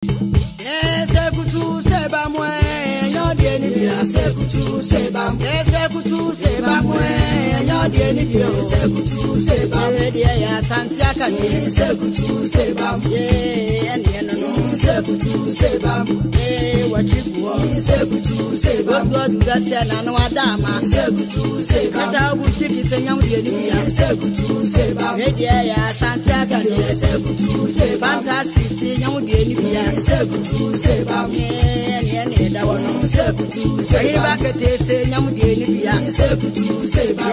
Sekutu seba mwe nyodie ni bia sekutu seba sekutu seba mwe nyodie ni bia sekutu seba die ya santiaka ni sekutu seba ene no sekutu seba wachibuo sekutu seba God gasia na no adama sekutu seba sa buchiki senyam die ni bia sekutu seba die ya santiaka ni sekutu seba fantasy nyam die ni bia sekutu seba ene da wono sekutu seba bakete se nyam die ni bia sekutu seba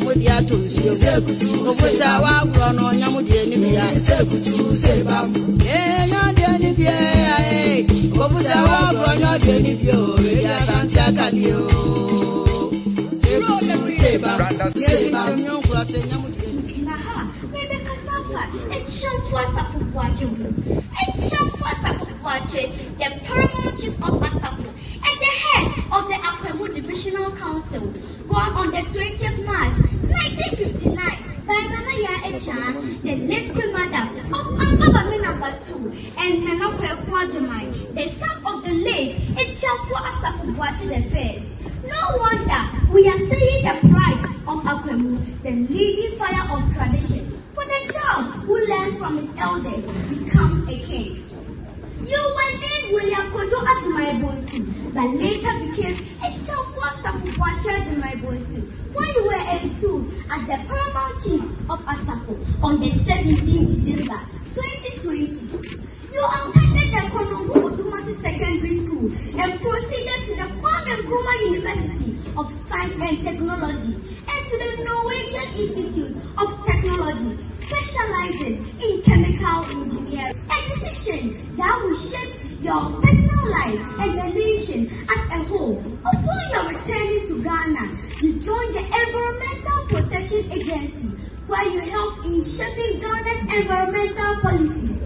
modia to sio sekutu ofusa wa gro no nyam die ni bia sekutu seba nyam die ni bia ofusa wa gro nyam die ni bia ya santiaka ni o sekutu seba yes nyam kwa se nyam die the paramount chief of Asafu and the head of the Akwemu Divisional Council, born on the 20th March 1959 by Nana Ya Echan, the late commander of Ambabame No. 2, and Nanokwe Kwajamai, the son of the late Echanfu Asafu Bwachi I. No wonder we are seeing the pride of Akwemu, the living fire of tradition. For the child who learns from his elders becomes a king. You were named William Kojo Atumai, but later became a self-Asafu Atumai when you were installed as the paramount chief of Asafu on the 17th December 2020. You attended the Konongo Odumasi Secondary School and proceeded to the Kwame Nkrumah University of Science and Technology and to the Norwegian Institute of Technology, specializing in chemical engineering. A decision that will shape your personal life and the nation as a whole. Upon your returning to Ghana, you joined the Environmental Protection Agency, where you helped in shaping Ghana's environmental policies.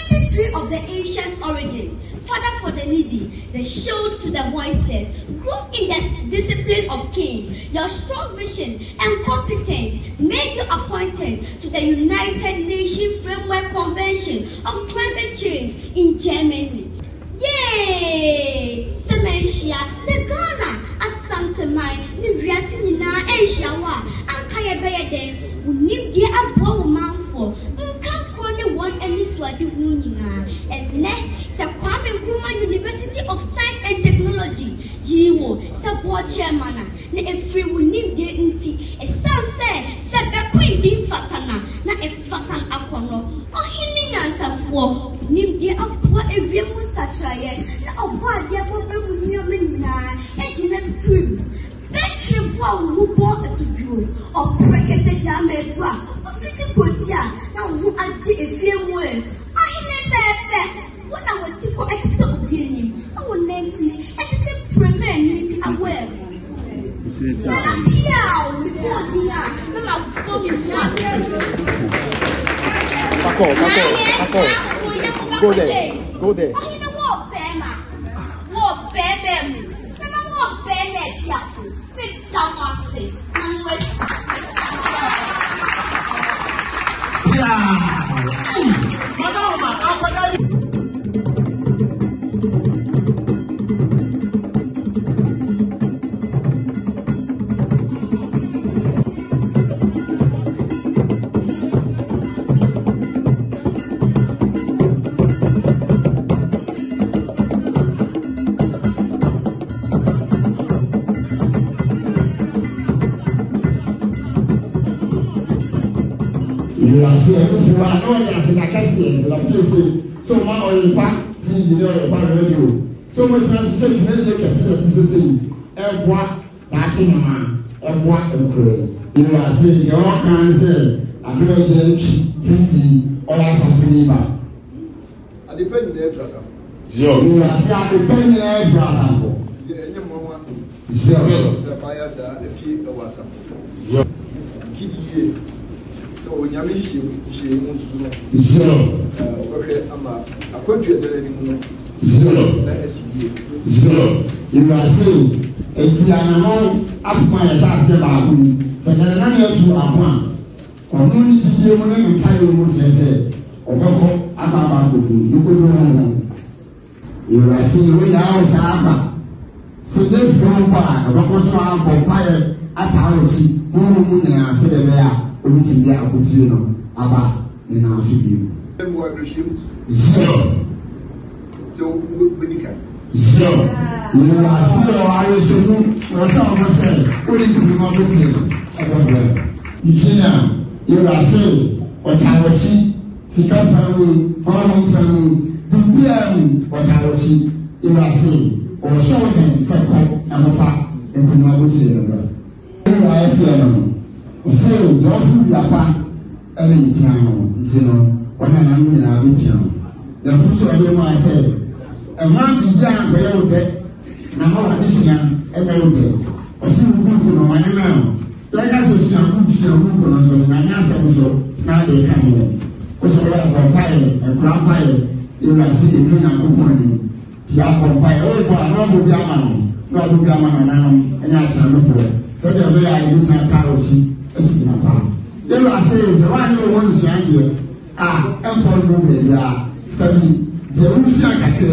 93 of the ancient origin, Father for the needy, the shield to the voiceless, grew in the discipline of kings. Your strong vision and competence made you appointed to the United Nations Framework Convention of Climate Change in Germany. Yay! Sementia, Segana, Asantamai, Niviasinina, and Shawa, and Kayabeden, who need the above man for. One and this was the and next Kwame Nkrumah University of Science and Technology, GIWO, support chairman, a free will need the inti, a sunset, set the queen din fatana, not a fatan akono, or him answer for Nim de Aqua a real satire, now why their problem with your mina, and Jeanette Crew. Betray one who bought it to you, or break a jammer, or fitting potia, now who are a few words. I never when I would take for extra opinion. I will name me and to say prevent aware. I'm here with Go there. Go there. I know what, Bema. What, Bema? I want Bema Piatu. Big Damasi. And with. You are saying you are known as a Cassius, like you say, so my oil fact, you know, radio. So much as you say, you can see, and what that in a man, and what a girl. You are saying your cancer, a girl, pretty, or something about. I depend on every Zero. You are saying, depending on every Zero. The fires are a few hours. Zero. So Yamishi, she wants to know. Okay, I'm a country that anymore. Zero. You are saying, it's an amount of my assassin babu. So I don't know to a one. Community, you will carry what you say. ama gogo yuko no you see we now saba se de fompa abako so ampa ye atawoti mu nyina se de be a obi ti dia akoti no aba ni na so bi mo adoshim so medika so you see o are so no so o say o ni bi ma boti no Ichina, you are saying, what I watch, Sika family, all family, Bibian, what I watch, you are saying, or show them, second, and a fact, and the Mabuchi. You are saying, say, your food, Yapa, and piano, Zeno, what I am in our piano. The food of your man said, a man began by your bed, now this young, and I will get, or see who could know my name. Like I was young, and answer so now they come here. Also, a pilot, a crown pilot, you will see the green and company. Tiapo pilot, Robo Gaman, Robo Gaman, and I shall look for it. So the way I use my carrot, as in a palm. Then I say, the one who wants to here, and for moving, suddenly, Jerusalem Cafe,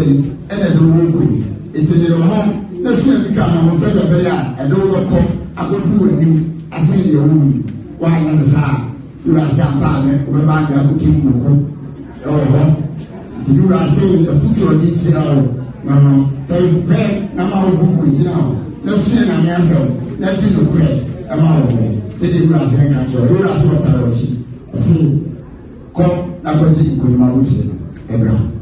and a new it's in your home. Let's become a set of a yard, and overcome, I go through you. I say your room, why not the side? You are saying, we're back to the team. Oh, you are saying the future detail. Say, pray, now let's see an answer. Let's do the prayer. I'm out of it. Say, you are saying, you are so tired. I say, come, I'm going to go to my Abraham.